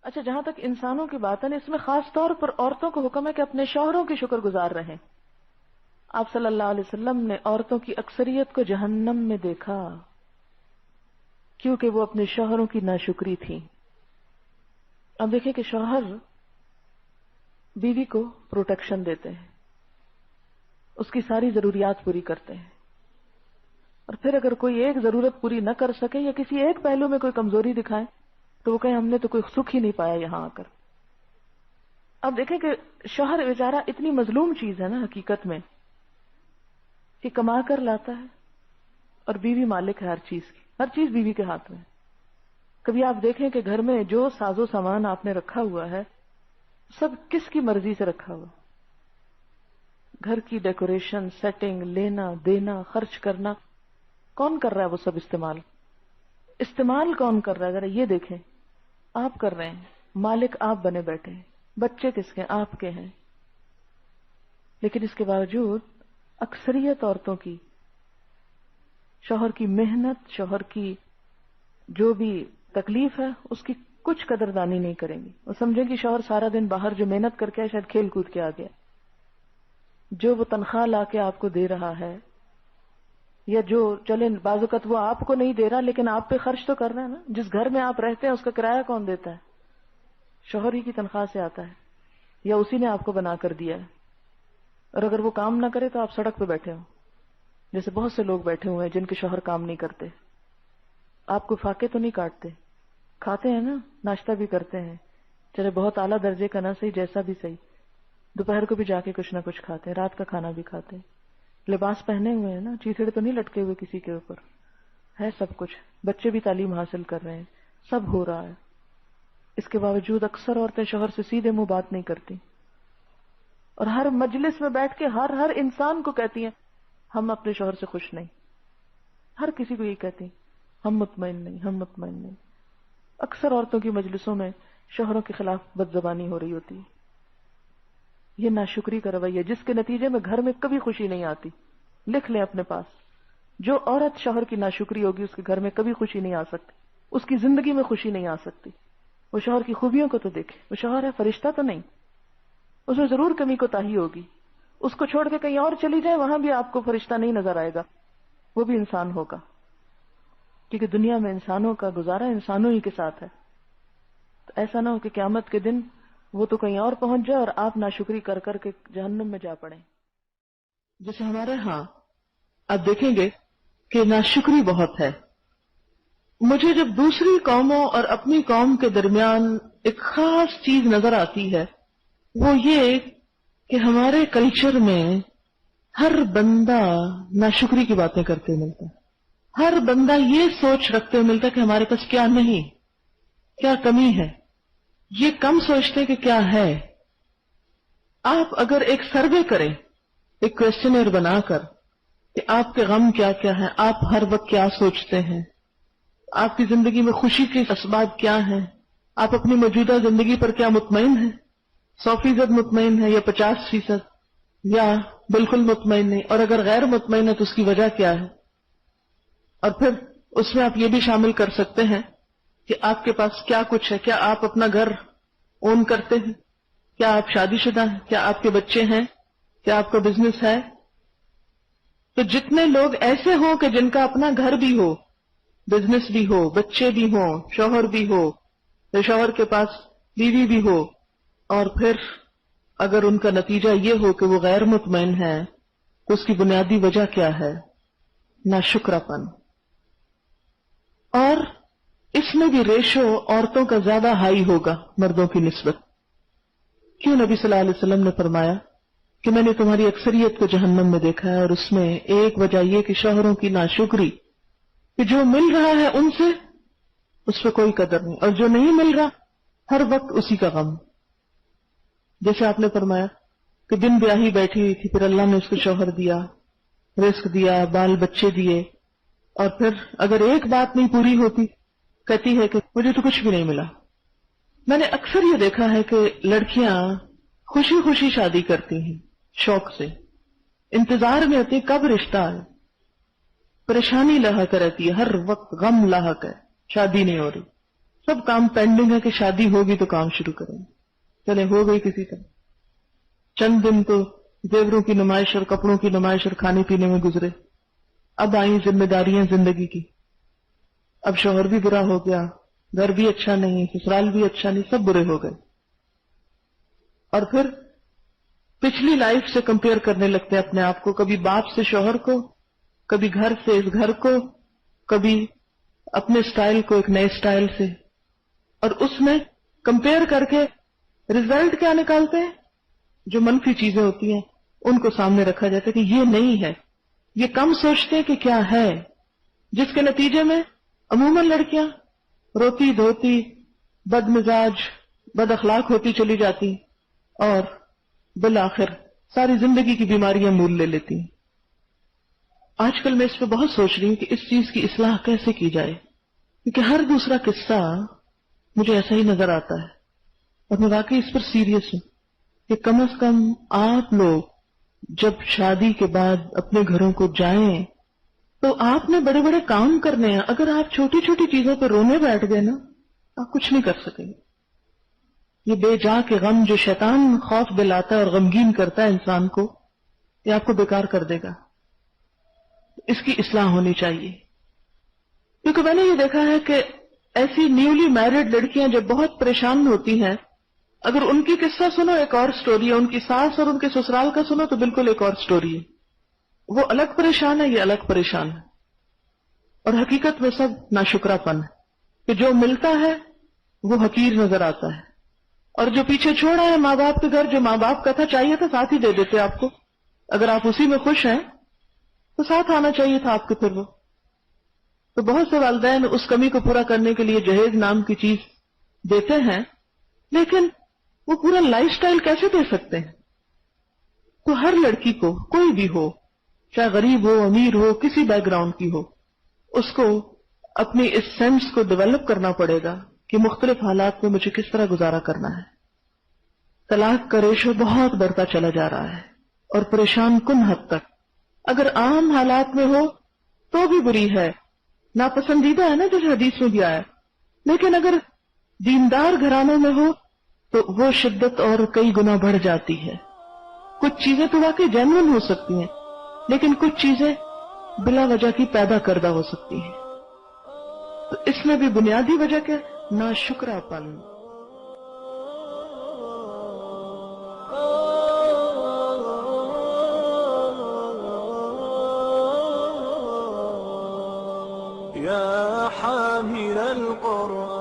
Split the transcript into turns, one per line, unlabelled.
اچھا، جہاں تک انسانوں کی بات ہے نا، اس میں خاص طور پر عورتوں کو حکم ہے کہ اپنے شوہروں کی شکر گزار رہیں. آپ صلی اللہ علیہ وسلم نے عورتوں کی اکثریت کو جہنم میں دیکھا کیونکہ وہ اپنے شوہروں کی ناشکری تھی. اب دیکھیں کہ شوہر بیوی کو پروٹیکشن دیتے ہیں، اس کی ساری ضروریات پوری کرتے ہیں، اور پھر اگر کوئی ایک ضرورت پوری نہ کر سکے یا کسی ایک پہلو میں کوئی کمزوری دکھائے تو وہ کہیں ہم نے تو کوئی سکھ ہی نہیں پایا یہاں آ کر. اب دیکھیں کہ شوہر بیچارہ اتنی مظلوم چیز ہے نا حقیقت میں کہ کما کر لاتا ہے اور بیوی مالک ہے ہر چیز کی، ہر چیز بیوی کے ہاتھ میں. کبھی آپ دیکھیں کہ گھر میں جو ساز و سامان آپ نے رکھا ہوا ہے سب کس کی مرضی سے رکھا ہوا؟ گھر کی ڈیکوریشن، سیٹنگ، لینا دینا، خرچ کرنا کون کر رہا ہے؟ وہ سب استعمال کون کر رہا ہے؟ ذرا یہ دیکھیں. آپ کر رہے ہیں، مالک آپ بنے بیٹھے ہیں، بچے کس کے؟ آپ کے ہیں. لیکن اس کے باوجود اکثریت عورتوں کی شوہر کی محنت، شوہر کی جو بھی تکلیف ہے اس کی کچھ قدردانی نہیں کریں گی. وہ سمجھیں کہ شوہر سارا دن باہر جو محنت کر کے آئے شاید کھیل کود کے آ گیا، جو وہ تنخواہ لا کے آپ کو دے رہا ہے، یا جو چلے بعض اوقات وہ آپ کو نہیں دے رہا لیکن آپ پہ خرچ تو کر رہا ہے نا. جس گھر میں آپ رہتے ہیں اس کا کرایہ کون دیتا ہے؟ شوہر ہی کی تنخواہ سے آتا ہے یا اسی نے آپ کو بنا کر دیا ہے. اور اگر وہ کام نہ کرے تو آپ سڑک پہ بیٹھے ہو، جیسے بہت سے لوگ بیٹھے ہوئے ہیں جن کے شوہر کام نہیں کرتے. آپ کو فاقے تو نہیں کاٹتے، کھاتے ہیں نا، ناشتہ بھی کرتے ہیں، چلے بہت اعلیٰ درجے کا نہ صحیح، جیسا بھی صحیح. دوپہر کو بھی جا کے کچھ نہ کچھ کھاتے ہیں، رات کا کھانا بھی کھاتے ہیں، لباس پہنے ہوئے ہیں نا، چیتڑے تو نہیں لٹکے ہوئے کسی کے اوپر ہے، سب کچھ. بچے بھی تعلیم حاصل کر رہے ہیں، سب ہو رہا ہے. اس کے باوجود اکثر عورتیں شوہر سے سیدھے منہ بات نہیں کرتی، اور ہر مجلس میں بیٹھ کے ہر انسان کو کہتی ہیں ہم اپنے شوہر سے خوش نہیں. ہر کسی کو یہ کہتی ہیں ہم مطمئن نہیں، ہم مطمئن نہیں. اکثر عورتوں کی مجلسوں میں شوہروں کے خلاف بد زبانی ہو رہی ہوتی ہے. یہ ناشکری کا رویہ جس کے نتیجے میں گھر میں کبھی خوشی نہیں آتی. لکھ لیں اپنے پاس، جو عورت شوہر کی ناشکری ہوگی اس کے گھر میں کبھی خوشی نہیں آ سکتی، اس کی زندگی میں خوشی نہیں آ سکتی. وہ شوہر کی خوبیوں کو تو دیکھے، وہ شوہر ہے، فرشتہ تو نہیں، اس میں ضرور کمی کوتاہی ہوگی. اس کو چھوڑ کے کہیں اور چلی جائے، وہاں بھی آپ کو فرشتہ نہیں نظر آئے گا، وہ بھی انسان ہوگا، کیونکہ دنیا میں انسانوں کا گزارا انسانوں ہی کے ساتھ ہے. تو ایسا نہ ہو کہ قیامت کے دن وہ تو کہیں اور پہنچ جائے اور آپ ناشکری کر کر کے جہنم میں جا پڑیں. جیسے ہمارے ہاں آپ دیکھیں گے کہ ناشکری بہت ہے. مجھے جب دوسری قوموں اور اپنی قوم کے درمیان ایک خاص چیز نظر آتی ہے وہ یہ کہ ہمارے کلچر میں ہر بندہ ناشکری کی باتیں کرتے ملتا ہے. ہر بندہ یہ سوچ رکھتے ملتا ہے کہ ہمارے پاس کیا نہیں، کیا کمی ہے. یہ کم سوچتے کہ کیا ہے. آپ اگر ایک سروے کریں، ایک کویسچنر بنا کر کہ آپ کے غم کیا کیا ہیں، آپ ہر وقت کیا سوچتے ہیں، آپ کی زندگی میں خوشی کے اسباب کیا ہیں، آپ اپنی موجودہ زندگی پر کیا مطمئن ہیں، 100% مطمئن ہے یا 50% یا بالکل مطمئن نہیں، اور اگر غیر مطمئن ہے تو اس کی وجہ کیا ہے. اور پھر اس میں آپ یہ بھی شامل کر سکتے ہیں کہ آپ کے پاس کیا کچھ ہے. کیا آپ اپنا گھر اون کرتے ہیں؟ کیا آپ شادی شدہ ہیں؟ کیا آپ کے بچے ہیں؟ کیا آپ کا بزنس ہے؟ تو جتنے لوگ ایسے ہوں کہ جن کا اپنا گھر بھی ہو، بزنس بھی ہو، بچے بھی ہوں، شوہر بھی ہو، یا شوہر کے پاس بیوی بھی ہو، اور پھر اگر ان کا نتیجہ یہ ہو کہ وہ غیر مطمئن ہے تو اس کی بنیادی وجہ کیا ہے؟ ناشکراپن. اور اس میں بھی ریشو عورتوں کا زیادہ ہائی ہوگا مردوں کی نسبت. کیوں نبی صلی اللہ علیہ وسلم نے فرمایا کہ میں نے تمہاری اکثریت کو جہنم میں دیکھا ہے، اور اس میں ایک وجہ یہ کہ شوہروں کی ناشکری، کہ جو مل رہا ہے ان سے اس پہ کوئی قدر نہیں، اور جو نہیں مل رہا ہر وقت اسی کا غم. جیسے آپ نے فرمایا کہ بن بیاہی بیٹھی ہوئی تھی، پھر اللہ نے اس کو شوہر دیا، رزق دیا، بال بچے دیے، اور پھر اگر ایک بات نہیں پوری ہوتی کہتی ہے کہ مجھے تو کچھ بھی نہیں ملا. میں نے اکثر یہ دیکھا ہے کہ لڑکیاں خوشی خوشی شادی کرتی ہیں، شوق سے انتظار میں ہوتی کب رشتہ آئے، پریشانی لاحق رہتی ہے، ہر وقت غم لاحق ہے، شادی نہیں ہو رہی. سب کام پینڈنگ ہے کہ شادی ہوگی تو کام شروع کریں گے. چلے ہو گئی کسی طرح. چند دن تو زیوروں کی نمائش اور کپڑوں کی نمائش اور کھانے پینے میں گزرے. اب آئیں ذمہ داریاں زندگی کی. اب شوہر بھی برا ہو گیا، گھر بھی اچھا نہیں، سسرال بھی اچھا نہیں، سب برے ہو گئے. اور پھر پچھلی لائف سے کمپیئر کرنے لگتے ہیں اپنے آپ کو، کبھی باپ سے شوہر کو، کبھی گھر سے اس گھر کو، کبھی اپنے سٹائل کو ایک نئے سٹائل سے. اور اس میں کمپیئر کر کے رزلٹ کیا نکالتے ہیں؟ جو منفی چیزیں ہوتی ہیں ان کو سامنے رکھا جاتا ہے کہ یہ نہیں ہے. یہ کم سوچتے کہ کیا ہے، جس کے نتیجے میں عموماً لڑکیاں روتی دھوتی بد مزاج بد اخلاق ہوتی چلی جاتی اور بالآخر ساری زندگی کی بیماریاں مول لے لیتی ہیں. آج کل میں اس پہ بہت سوچ رہی ہوں کہ اس چیز کی اصلاح کیسے کی جائے، کیونکہ ہر دوسرا قصہ مجھے ایسا ہی نظر آتا ہے. اور میں واقعی اس پر سیریس ہوں کہ کم از کم آپ لوگ جب شادی کے بعد اپنے گھروں کو جائیں تو آپ نے بڑے بڑے کام کرنے ہیں. اگر آپ چھوٹی چھوٹی چیزوں پہ رونے بیٹھ گئے نا، آپ کچھ نہیں کر سکیں گے. یہ بے جا کے غم جو شیطان خوف دلاتا ہے اور غمگین کرتا ہے انسان کو، یہ آپ کو بیکار کر دے گا. اس کی اصلاح ہونی چاہیے. کیونکہ میں نے یہ دیکھا ہے کہ ایسی نیولی میرڈ لڑکیاں جب بہت پریشان ہوتی ہیں، اگر ان کی قصہ سنو ایک اور سٹوری ہے، ان کی ساس اور ان کے سسرال کا سنو تو بالکل ایک اور سٹوری ہے. وہ الگ پریشان ہے، یہ الگ پریشان ہے. اور حقیقت میں سب ناشکرا پن ہے کہ جو ملتا ہے وہ حقیر نظر آتا ہے، اور جو پیچھے چھوڑا ہے ماں باپ کے گھر، جو ماں باپ کا تھا چاہیے تھا ساتھ ہی دے دیتے آپ کو. اگر آپ اسی میں خوش ہیں تو ساتھ آنا چاہیے تھا آپ کے. پھر وہ تو بہت سے والدین اس کمی کو پورا کرنے کے لیے جہیز نام کی چیز دیتے ہیں، لیکن وہ پورا لائف سٹائل کیسے دے سکتے ہیں؟ تو ہر لڑکی کو، کوئی بھی ہو، چاہے غریب ہو امیر ہو کسی بیک گراؤنڈ کی ہو، اس کو اپنی اس سینس کو ڈیولپ کرنا پڑے گا کہ مختلف حالات میں مجھے کس طرح گزارا کرنا ہے. طلاق کا ریشو بہت بڑھتا چلا جا رہا ہے اور پریشان کن حد تک. اگر عام حالات میں ہو تو بھی بری ہے، ناپسندیدہ ہے نا، جیسے حدیث میں بھی آیا. لیکن اگر دیندار گھرانوں میں ہو تو وہ شدت اور کئی گنا بڑھ جاتی ہے. کچھ چیزیں تو واقعی جینوئن ہو سکتی ہیں، لیکن کچھ چیزیں بلا وجہ کی پیدا کردہ ہو سکتی ہیں. تو اس میں بھی بنیادی وجہ کیا؟ ناشکرا پن.
يا حامل القرآن